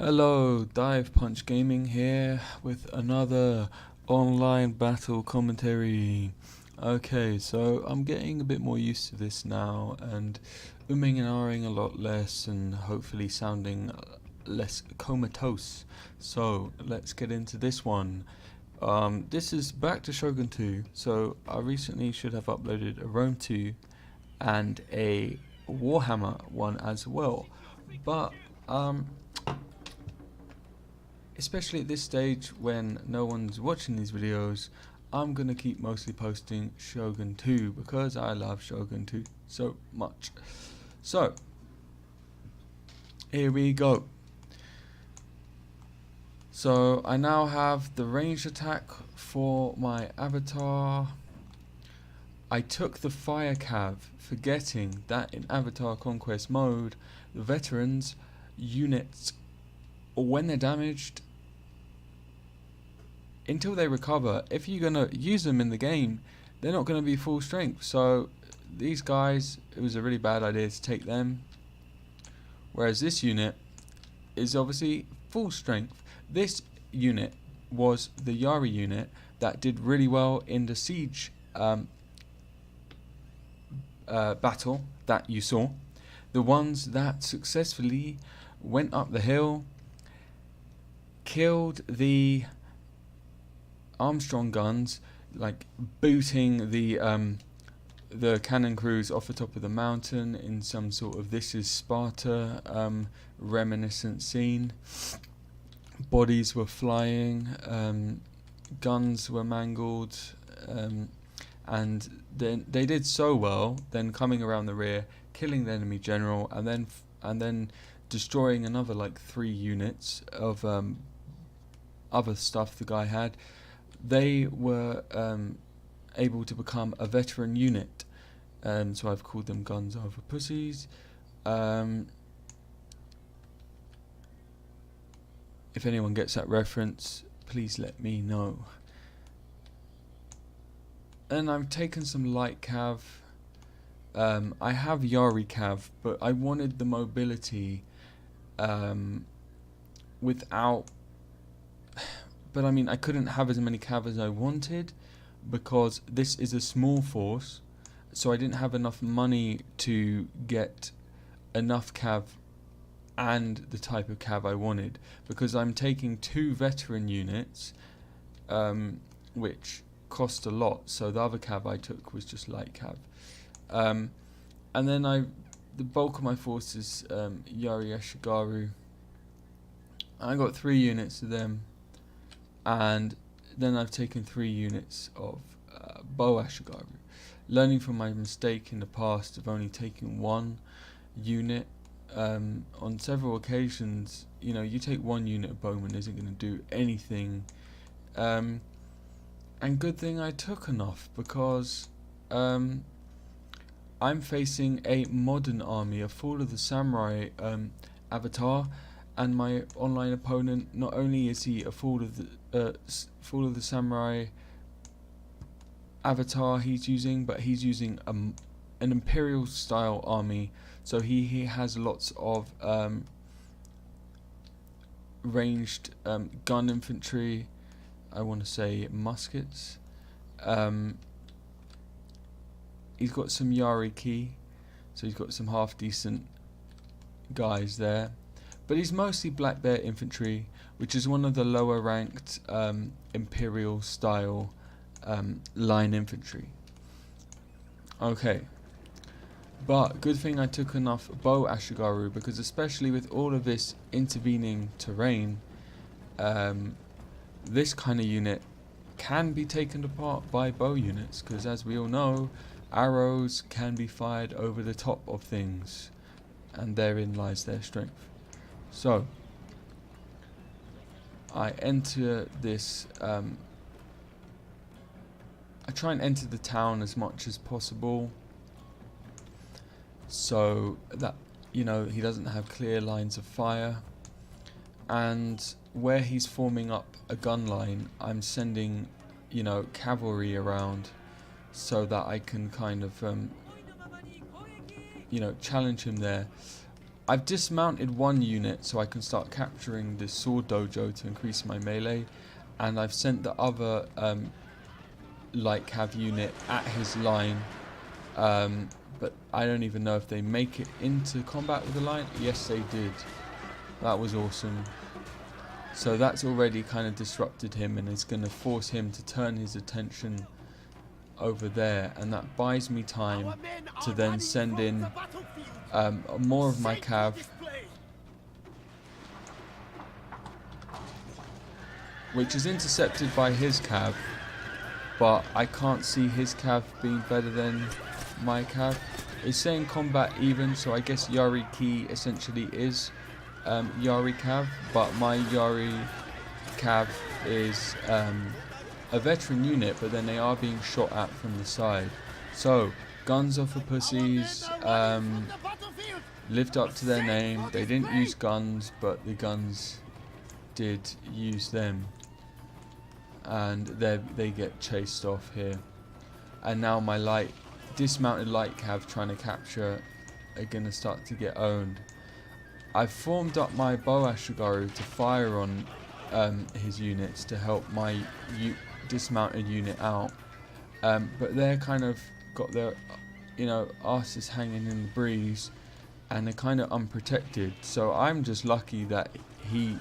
Hello, Dive Punch Gaming here with another online battle commentary. Okay, so I'm getting a bit more used to this now and umming and ahhing a lot less and hopefully sounding less comatose. So let's get into this one. This is back to Shogun 2, so I recently should have uploaded a Rome 2 and a Warhammer one as well. But especially at this stage when no one's watching these videos, I'm gonna keep mostly posting Shogun 2 because I love Shogun 2 so much. So here we go. So I now have the ranged attack for my avatar. I took the fire cav, forgetting that in avatar conquest mode the veterans units, when they're damaged, until they recover, if you're going to use them in the game, they're not going to be full strength. So these guys, it was a really bad idea to take them. Whereas this unit is obviously full strength. This unit was the Yari unit that did really well in the siege battle that you saw. The ones that successfully went up the hill, killed the Armstrong guns, like booting the cannon crews off the top of the mountain in some sort of This Is Sparta reminiscent scene. Bodies were flying, guns were mangled, and then they did so well. Then coming around the rear, killing the enemy general, and then destroying another like 3 units of other stuff the guy had. They were able to become a veteran unit, so I've called them guns over pussies. If anyone gets that reference, please let me know. And I've taken some light cav. I have Yari cav, but I wanted the mobility without. But I mean, I couldn't have as many cav as I wanted because this is a small force, so I didn't have enough money to get enough cav and the type of cav I wanted, because I'm taking 2 veteran units, which cost a lot, so the other cav I took was just light cav. And then the bulk of my force is Yari Ashigaru. I got 3 units of them. And then I've taken 3 units of Bow Ashigaru, learning from my mistake in the past of only taking 1 unit. On several occasions, you take 1 unit of bowman isn't going to do anything. And good thing I took enough, because I'm facing a modern army, a Fall of the Samurai avatar. And my online opponent, not only is he a Fall of the Samurai avatar he's using, but he's using an imperial style army. So he has lots of ranged gun infantry. I want to say muskets. He's got some Yari key, so he's got some half decent guys there. But he's mostly Black Bear infantry, which is one of the lower ranked imperial style line infantry. Okay, but good thing I took enough Bow Ashigaru, because especially with all of this intervening terrain, this kind of unit can be taken apart by bow units, because as we all know, arrows can be fired over the top of things, and therein lies their strength. So I enter this, I try and enter the town as much as possible, so that he doesn't have clear lines of fire. And where he's forming up a gun line, I'm sending cavalry around, so that I can kind of challenge him there. I've dismounted one unit so I can start capturing the sword dojo to increase my melee, and I've sent the other light cav unit at his line, but I don't even know if they make it into combat with the line. Yes, they did. That was awesome. So that's already kind of disrupted him and is going to force him to turn his attention over there, and that buys me time to then send in more of my cav, which is intercepted by his cav, but I can't see his cav being better than my cav. It's saying combat even, so I guess Yari Ki essentially is Yari cav, but my Yari cav is a veteran unit, but then they are being shot at from the side. So guns are for pussies. Lived up to their name. They didn't use guns, but the guns did use them, and they get chased off here. And now my dismounted light cav trying to capture are gonna start to get owned. I've formed up my bow Ashigaru to fire on his units to help my dismounted unit out, but they're kind of got their asses hanging in the breeze, and they're kind of unprotected. So I'm just lucky that he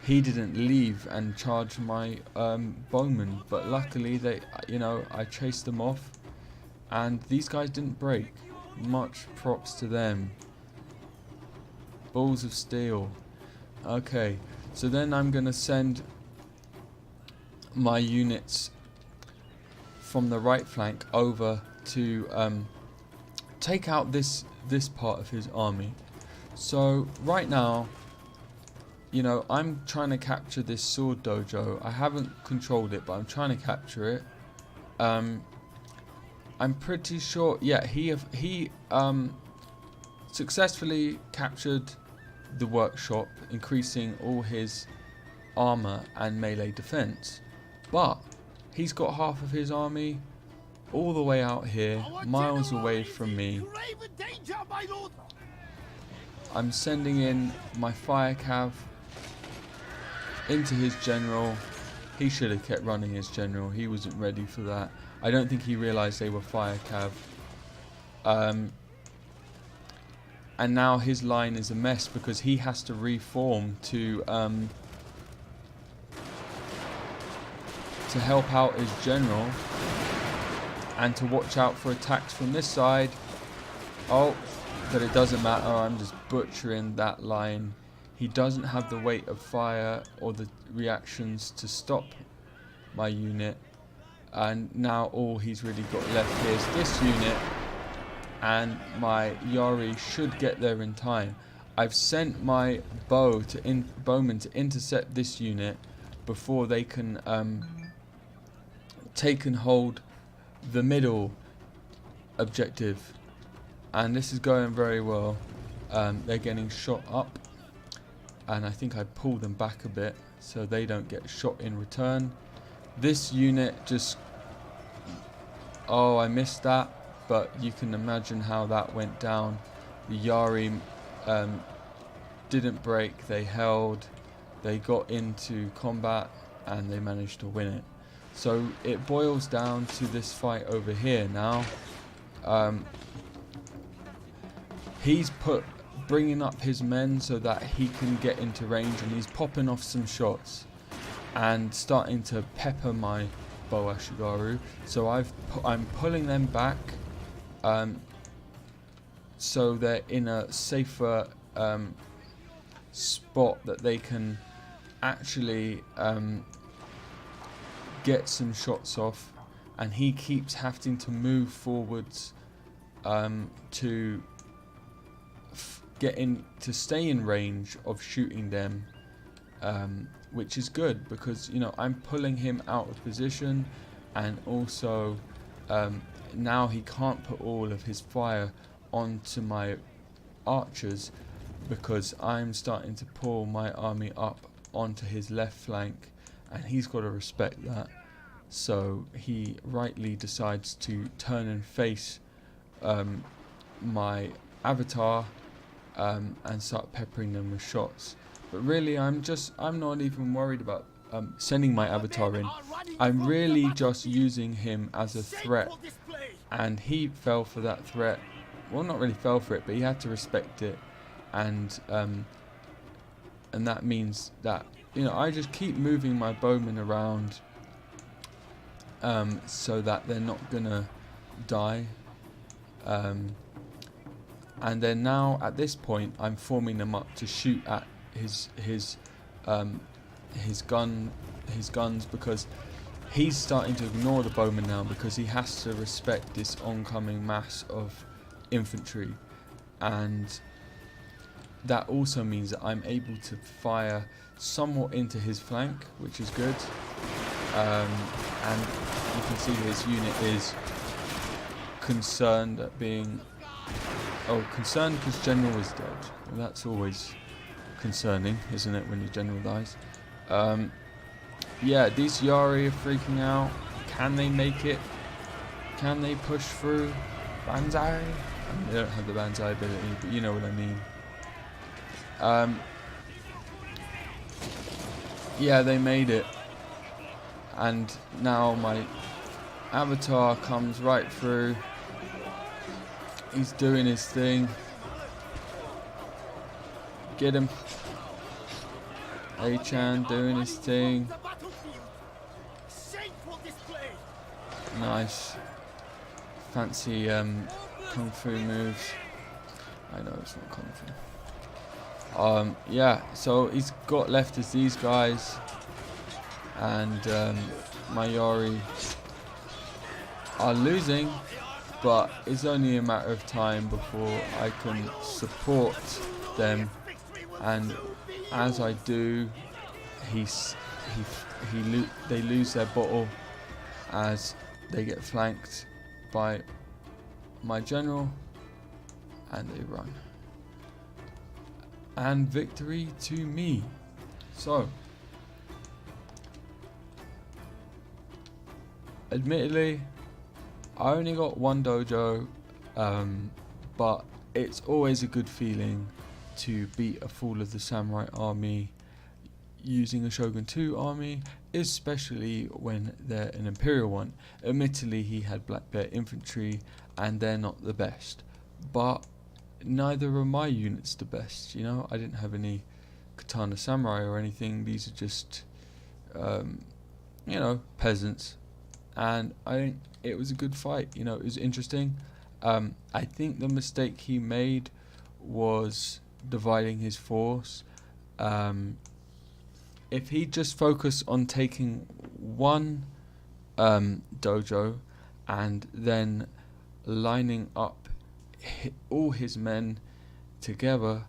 didn't leave and charge my bowmen, but luckily I chased them off, and these guys didn't break. Much props to them. Balls of steel. Okay, so then I'm gonna send my units from the right flank over to take out this part of his army. So right now, I'm trying to capture this sword dojo. I haven't controlled it, but I'm trying to capture it. I'm pretty sure, yeah, he successfully captured the workshop, increasing all his armor and melee defense. But he's got half of his army all the way out here, miles away from me. I'm sending in my fire cav into his general. He should have kept running his general. He wasn't ready for that. I don't think he realized they were fire cav. And now his line is a mess because he has to reform to help out his general and to watch out for attacks from this side. Oh, but it doesn't matter. I'm just butchering that line. He doesn't have the weight of fire or the reactions to stop my unit, and now all he's really got left here is this unit, and my Yari should get there in time. I've sent my bowmen to intercept this unit before they can take and hold the middle objective, and this is going very well. They're getting shot up, and I think I pull them back a bit so they don't get shot in return. This unit just, oh, I missed that, but you can imagine how that went down. The Yari didn't break, they held, they got into combat, and they managed to win it. So it boils down to this fight over here now. He's bringing up his men so that he can get into range, and he's popping off some shots and starting to pepper my bow Ashigaru. So I'm pulling them back, so they're in a safer spot that they can actually get some shots off, and he keeps having to move forwards to stay in range of shooting them, which is good because I'm pulling him out of position, and also now he can't put all of his fire onto my archers because I'm starting to pull my army up onto his left flank, and he's got to respect that. So he rightly decides to turn and face my avatar, and start peppering them with shots. But really, I'm not even worried about sending my avatar in. I'm really just using him as a threat, and he fell for that threat. Well, not really fell for it, but he had to respect it, and that means that, you know, I just keep moving my bowmen around so that they're not gonna die. And then now at this point, I'm forming them up to shoot at his guns, because he's starting to ignore the bowman now, because he has to respect this oncoming mass of infantry, and that also means that I'm able to fire somewhat into his flank, which is good. And you can see his unit is concerned at being concerned because general is dead. Well, that's always concerning, isn't it, when your general dies? Yeah, these Yari are freaking out. Can they make it? Can they push through? Banzai? I mean, they don't have the Banzai ability, but you know what I mean. Yeah, they made it. And now my avatar comes right through. He's doing his thing. Get him. A-chan doing his thing. Nice. Fancy kung fu moves. I know it's not kung fu. Yeah, so he's got left as these guys, and my Yari are losing, but it's only a matter of time before I can support them, and as I do, they lose their bottle as they get flanked by my general, and they run. And victory to me. So, admittedly, I only got one dojo, but it's always a good feeling to beat a Fall of the Samurai army using a Shogun2 army, especially when they're an Imperial one. Admittedly, he had Black Bear infantry, and they're not the best, but neither are my units the best. You know, I didn't have any Katana Samurai or anything. These are just, you know, peasants, and I think it was a good fight. You know, it was interesting. I think the mistake he made was dividing his force. If he just focused on taking one dojo and then lining up all his men together,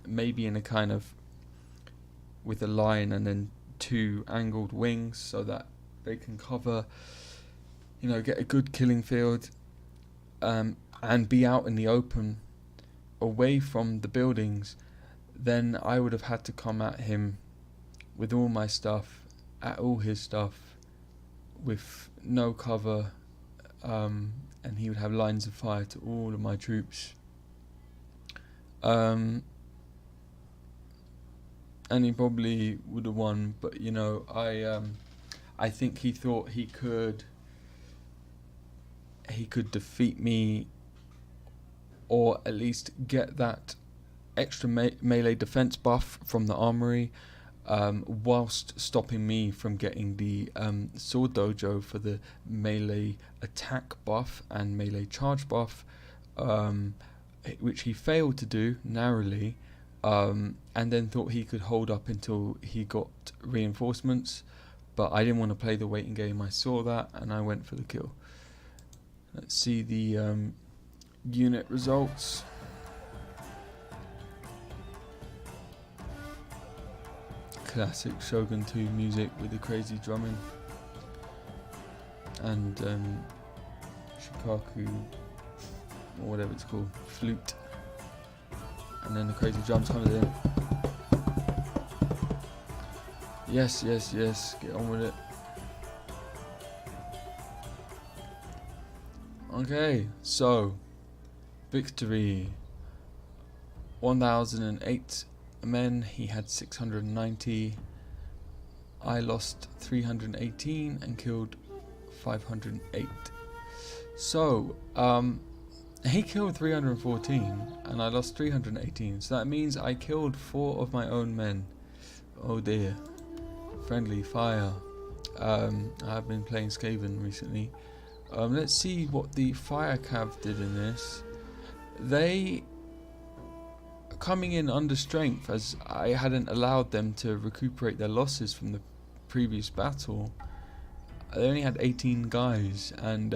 maybe in a kind of with a line and then two angled wings, so that they can cover, you know, get a good killing field, and be out in the open away from the buildings, then I would have had to come at him with all my stuff, at all his stuff, with no cover, and he would have lines of fire to all of my troops. And he probably would have won, but you know, I think he thought he could defeat me, or at least get that extra melee defense buff from the armory, whilst stopping me from getting the sword dojo for the melee attack buff and melee charge buff, which he failed to do narrowly, and then thought he could hold up until he got reinforcements. But I didn't want to play the waiting game. I saw that and I went for the kill. Let's see the unit results. Classic Shogun2 music with the crazy drumming, and shikaku, or whatever it's called, flute, and then the crazy drums coming in. Yes, yes, yes, get on with it. Okay, so victory. 1008 men, he had 690. I lost 318 and killed 508. So, he killed 314 and I lost 318. So that means I killed 4 of my own men. Oh dear. Friendly fire. I've been playing Skaven recently. Let's see what the fire cav did in this. They coming in under strength, as I hadn't allowed them to recuperate their losses from the previous battle. They only had 18 guys, and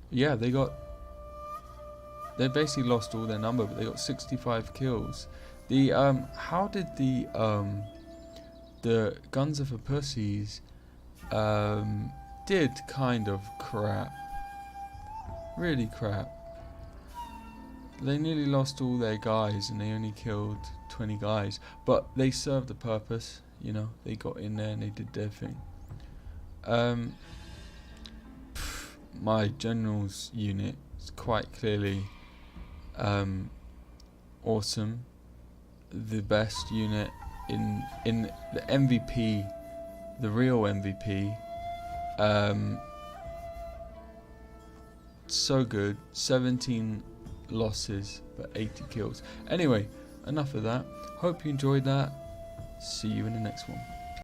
yeah, they basically lost all their number, but they got 65 kills. The how did the Guns of a Pussies did kind of crap, really crap. They nearly lost all their guys and they only killed 20 guys, but they served a purpose, you know. They got in there and they did their thing. My general's unit is quite clearly awesome, the best unit in the MVP, the real MVP. So good. 17 losses but 80 kills. Anyway, enough of that. Hope you enjoyed that. See you in the next one.